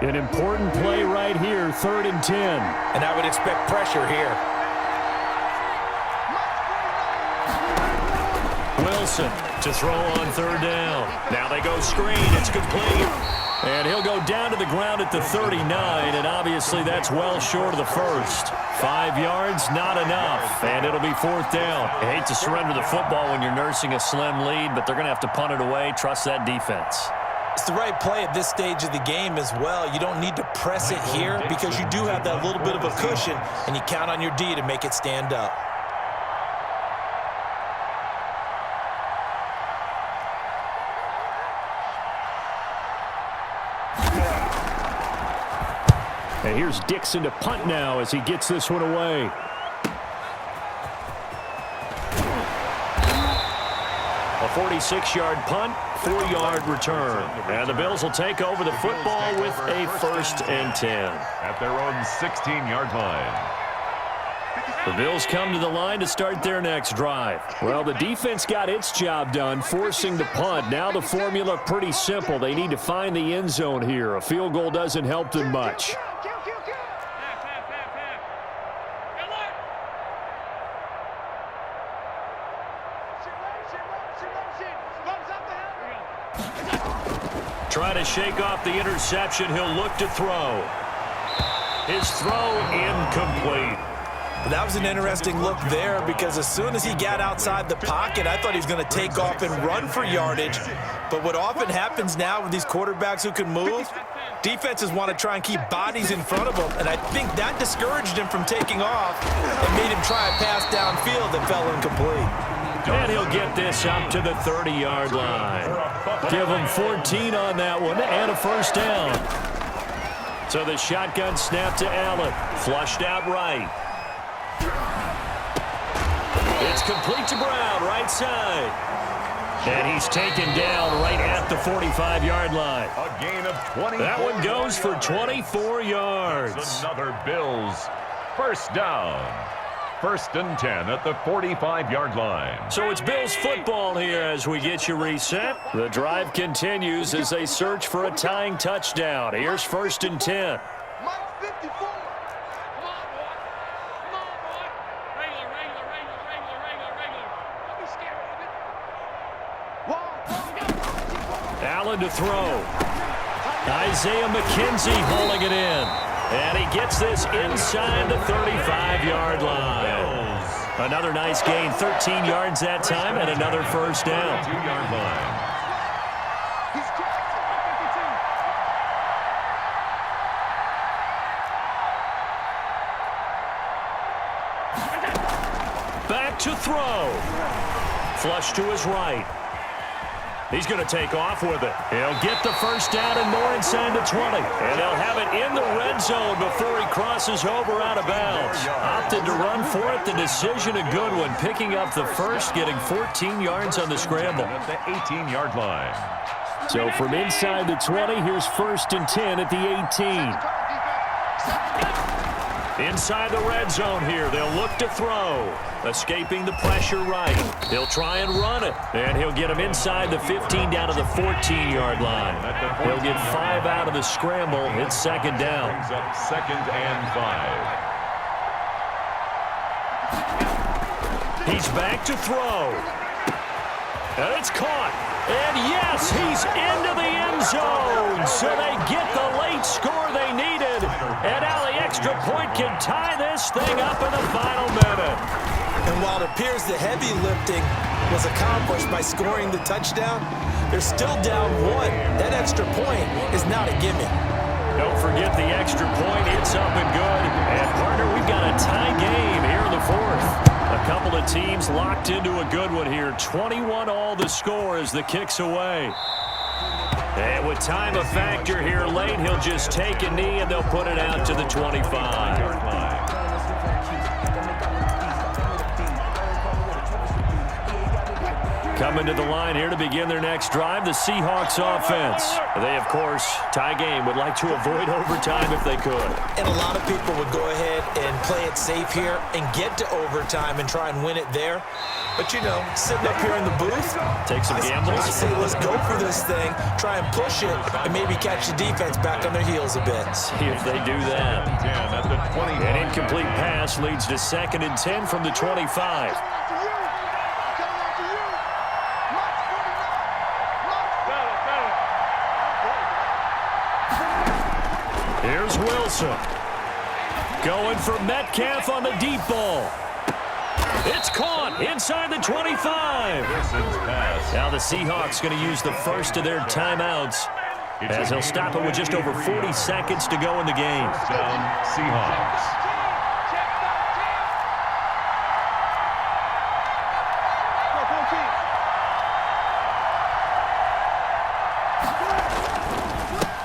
An important play right here, 3rd and 10. And I would expect pressure here. Wilson to throw on 3rd down. Now they go screen. It's complete. And he'll go down to the ground at the 39, and obviously that's well short of the first. 5 yards, not enough, and it'll be 4th down. I hate to surrender the football when you're nursing a slim lead, but they're going to have to punt it away. Trust that defense. It's the right play at this stage of the game as well. You don't need to press it here because you do have that little bit of a cushion, and you count on your D to make it stand up. And here's Dixon to punt now as he gets this one away. A 46-yard punt, 4-yard return. And the Bills will take over the football with a 1st and 10. At their own 16-yard line. The Bills come to the line to start their next drive. Well, the defense got its job done, forcing the punt. Now the formula pretty simple. They need to find the end zone here. A field goal doesn't help them much. Trying to shake off the interception. He'll look to throw. His throw incomplete. That was an interesting look there because as soon as he got outside the pocket, I thought he was going to take off and run for yardage. But what often happens now with these quarterbacks who can move, defenses want to try and keep bodies in front of them, and I think that discouraged him from taking off and made him try a pass downfield that fell incomplete. And he'll get this up to the 30-yard line. Give him 14 on that one and a 1st down. So the shotgun snap to Allen. Flushed out right. It's complete to Brown, right side. And he's taken down right at the 45-yard line. A gain of 20. That one goes for 24 yards. Another Bills 1st down. 1st and 10 at the 45-yard line. So it's Bills football here as we get you reset. The drive continues as they search for a tying touchdown. Here's 1st and 10. Allen to throw. Isaiah McKenzie holding it in. And he gets this inside the 35-yard line. Another nice gain, 13 yards that time, and another 1st down. 2-yard line. Back to throw. Flush to his right. He's going to take off with it. He'll get the 1st down and more inside the 20. And they'll have it in the red zone before he crosses over out of bounds. Opted to run for it. The decision a good one. Picking up the 1st, getting 14 yards on the scramble. At the 18-yard line. So from inside the 20, here's 1st and 10 at the 18. Inside the red zone here. They'll look to throw. Escaping the pressure right. He'll try and run it. And he'll get him inside the 15 down to the 14-yard line. He'll get 5 out of the scramble. It's 2nd down. Brings up 2nd and 5. He's back to throw. And it's caught. And yes, he's into the end zone. So they get the late score they needed. And now the extra point can tie this thing up in the final minute. And while it appears the heavy lifting was accomplished by scoring the touchdown, they're still down 1. That extra point is not a gimme. Don't forget the extra point. It's up and good. And, partner, we've got a tie game here in the 4th. A couple of teams locked into a good one here. 21 all the score as the kick's away. And with time a factor here late, he'll just take a knee and they'll put it out to the 25. Coming to the line here to begin their next drive, the Seahawks offense. They, of course, tie game, would like to avoid overtime if they could. And a lot of people would go ahead and play it safe here and get to overtime and try and win it there. But, you know, sitting up here in the booth, take some gambles. I say, let's go for this thing, try and push it, and maybe catch the defense back on their heels a bit. See if they do that. An incomplete pass leads to 2nd and 10 from the 25. Here's Wilson. Going for Metcalf on the deep ball. It's caught inside the 25. Now the Seahawks going to use the first of their timeouts as he'll stop it with just over 40 seconds to go in the game. Down Seahawks.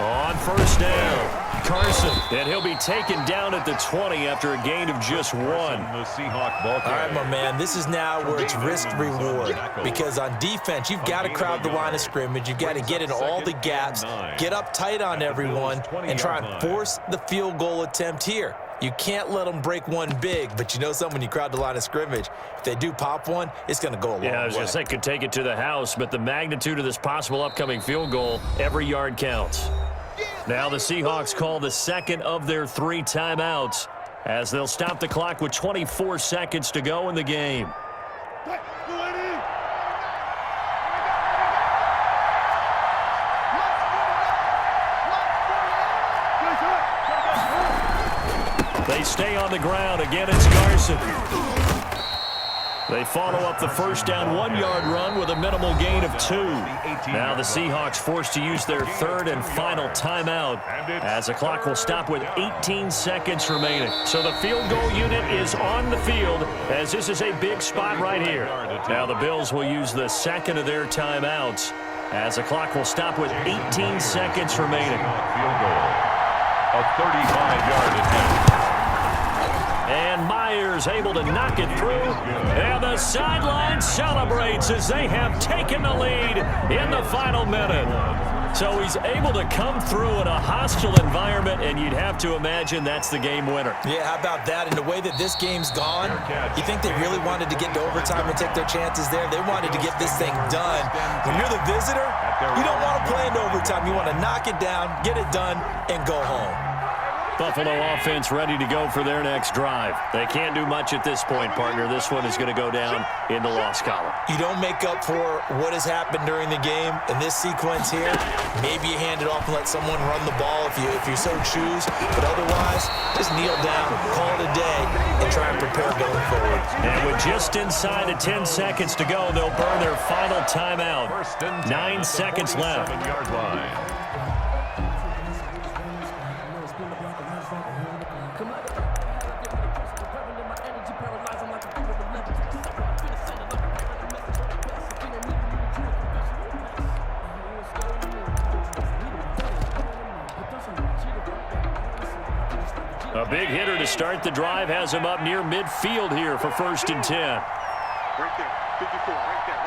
On first down, Carson, and he'll be taken down at the 20 after a gain of just 1. The Seahawk ball All right, my man, this is now where it's risk-reward, because on defense, you've got to crowd the line of scrimmage. You've got to get in all the gaps, get up tight on everyone, and try and force the field goal attempt here. You can't let them break one big, but you know something, when you crowd the line of scrimmage, if they do pop one, it's going to go a long way. Yeah, I was going to say, could take it to the house, but the magnitude of this possible upcoming field goal, every yard counts. Now the Seahawks call the second of their 3 timeouts as they'll stop the clock with 24 seconds to go in the game. They stay on the ground. Again, it's Carson. They follow up the first down 1-yard run with a minimal gain of 2. Now the Seahawks forced to use their 3rd and final timeout as the clock will stop with 18 seconds remaining. So the field goal unit is on the field as this is a big spot right here. Now the Bills will use the 2nd of their timeouts as the clock will stop with 18 seconds remaining. Field goal. A 35-yard attempt. And Myers able to knock it through. And the sideline celebrates as they have taken the lead in the final minute. So he's able to come through in a hostile environment, and you'd have to imagine that's the game winner. Yeah, how about that? And the way that this game's gone, you think they really wanted to get to overtime and take their chances there? They wanted to get this thing done. When you're the visitor, you don't want to play into overtime. You want to knock it down, get it done, and go home. Buffalo offense ready to go for their next drive. They can't do much at this point, partner. This one is going to go down in the loss column. You don't make up for what has happened during the game in this sequence here. Maybe you hand it off and let someone run the ball if you so choose. But otherwise, just kneel down, call it a day, and try and prepare going forward. And with just inside of 10 seconds to go, they'll burn their final timeout. 9 seconds left. 7-yard line. A big hitter to start the drive has him up near midfield here for 1st and 10. Right there, 54, right there,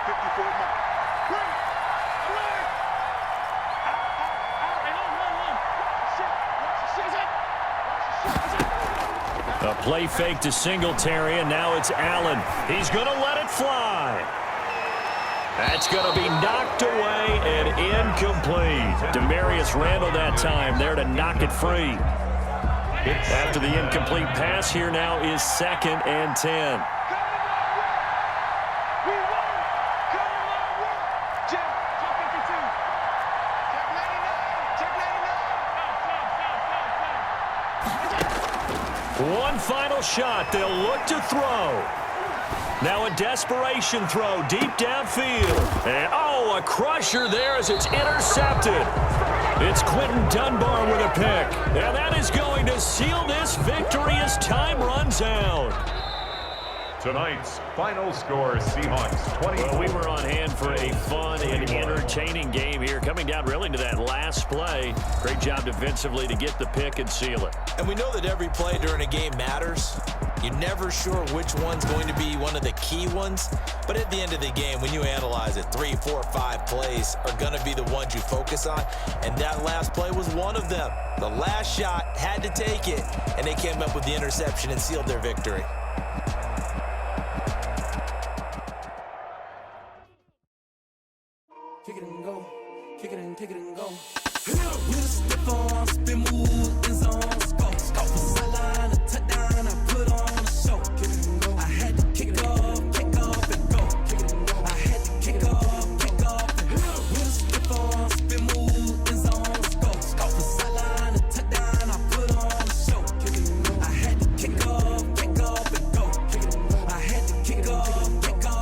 54 mark. A play fake to Singletary, and now it's Allen. He's going to let it fly. That's going to be knocked away and incomplete. Demarius Randall that time there to knock it free. After the incomplete pass, here now is 2nd and 10. One final shot. They'll look to throw. Now a desperation throw deep downfield. And, oh, a crusher there as it's intercepted. It's Quentin Dunbar with a pick. And that is going to seal this victory as time runs out. Tonight's final score, Seahawks 20. Well, we were on hand for a fun and entertaining game here. Coming down really to that last play. Great job defensively to get the pick and seal it. And we know that every play during a game matters. You're never sure which one's going to be one of the key ones, but at the end of the game, when you analyze it, 3, 4, 5 plays are going to be the ones you focus on, and that last play was one of them. The last shot had to take it, and they came up with the interception and sealed their victory. Kick it and go, kick it and go. With a stiff arm, spin move, in zone, go. Off the sideline, a touchdown, I put on a show. Kick it and go. I had to kick off and go. Kick it and go. I had to kick off and go. With a stiff arm, spin move, in zone, go. Off the sideline, a touchdown, I put on a show. Kick it and go. I had to kick off and go. Kick it and go. I had to kick off and go.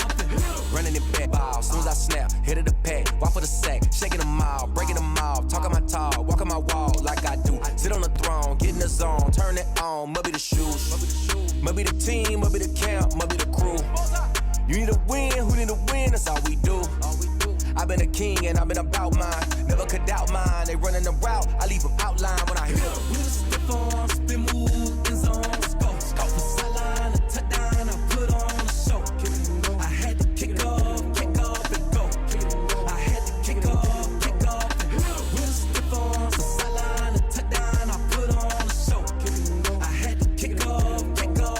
Running it back, ball, soon as I snap, hit it the pack, walk for the sack, shaking them out, breaking them off, talking my talk, walking my wall like I do. Sit on the throne, get in the zone, turn it on, must be the shoes, must be the team, must be the camp, must be the crew. You need a win, who need a win, that's all we do. I've been a king and I've been about mine, never could doubt mine. They running the route, I leave them outline when I hit them. With a stiff arm, spin move, in zone, go. Off the sideline, a touchdown, I put on a show. I had to kick off and go. I had to kick off and go. With a stiff arm, the sideline, a touchdown, I put on a show. I had to kick off and go.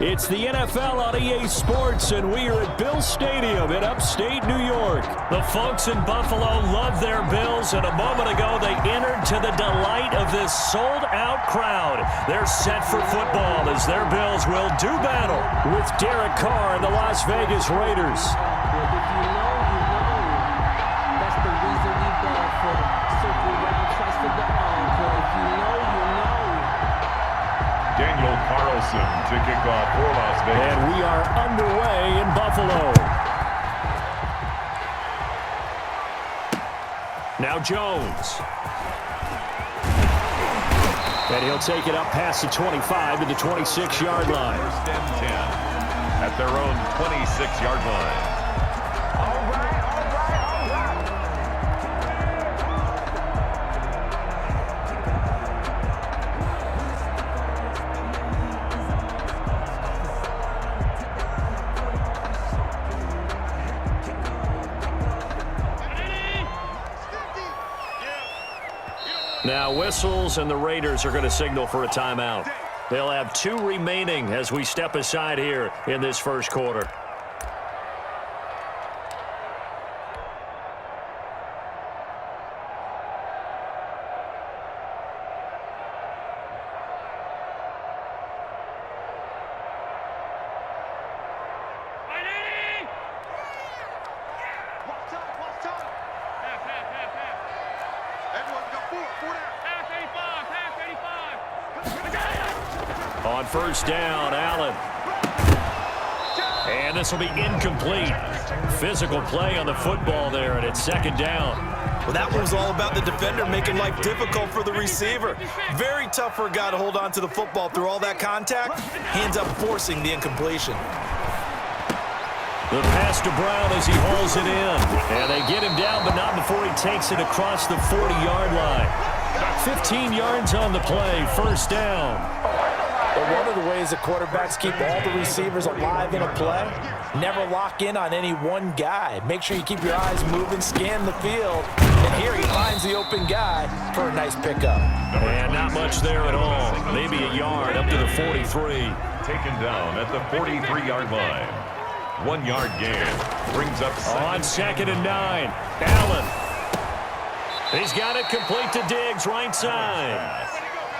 It's the NFL on EA Sports, and we are at Bill Stadium in upstate New York. The folks in Buffalo love their Bills, and a moment ago they entered to the delight of this sold-out crowd. They're set for football as their Bills will do battle with Derek Carr and the Las Vegas Raiders. If you know, you know. That's the reason we go for circle round, trust the encore. If you know, you know. Daniel Carlson to kick off for Las Vegas. And we are underway in Buffalo. Now Jones. And he'll take it up past the 25 to the 26-yard line. First and 10 at their own 26-yard line. Now whistles, and the Raiders are going to signal for a timeout. They'll have 2 remaining as we step aside here in this first quarter. On first down, Allen. And this will be incomplete. Physical play on the football there, and it's second down. Well, that one was all about the defender making life difficult for the receiver. Very tough for a guy to hold on to the football through all that contact. Hands up, forcing the incompletion. The pass to Brown as he hauls it in. And they get him down, but not before he takes it across the 40-yard line. 15 yards on the play, first down. Well, one of the ways that quarterbacks keep all the receivers alive in a play, never lock in on any one guy. Make sure you keep your eyes moving, scan the field, and here he finds the open guy for a nice pickup. And not much there at all. Maybe a yard up to the 43. Taken down at the 43-yard line. 1 yard gain. Brings up on second and 9. Allen. He's got it complete to Diggs, right side.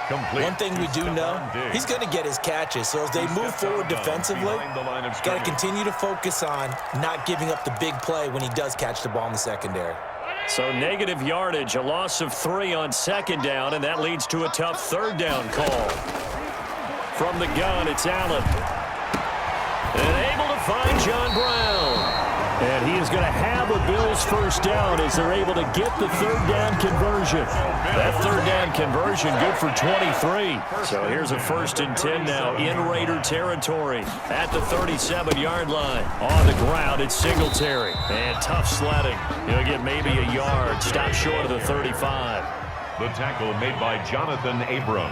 Complete. One thing we do know, he's going to get his catches. So as they move forward defensively, got to continue to focus on not giving up the big play when he does catch the ball in the secondary. So negative yardage, a loss of 3 on second down, and that leads to a tough third down call. From the gun, it's Allen. And able to find John Brown. And he is going to have a Bills first down as they're able to get the third down conversion. That third down conversion good for 23. So here's a first and 10 now in Raider territory at the 37-yard line. On the ground, it's Singletary. And tough sledding. He'll get maybe a yard. Stop short of the 35. The tackle made by Jonathan Abram.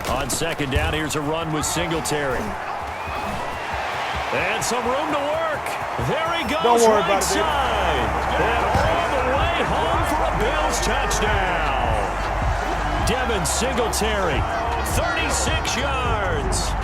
On second down, here's a run with Singletary. And some room to work. There he goes, Don't worry right about it, side. And all the way home for a Bills touchdown. Devin Singletary, 36 yards.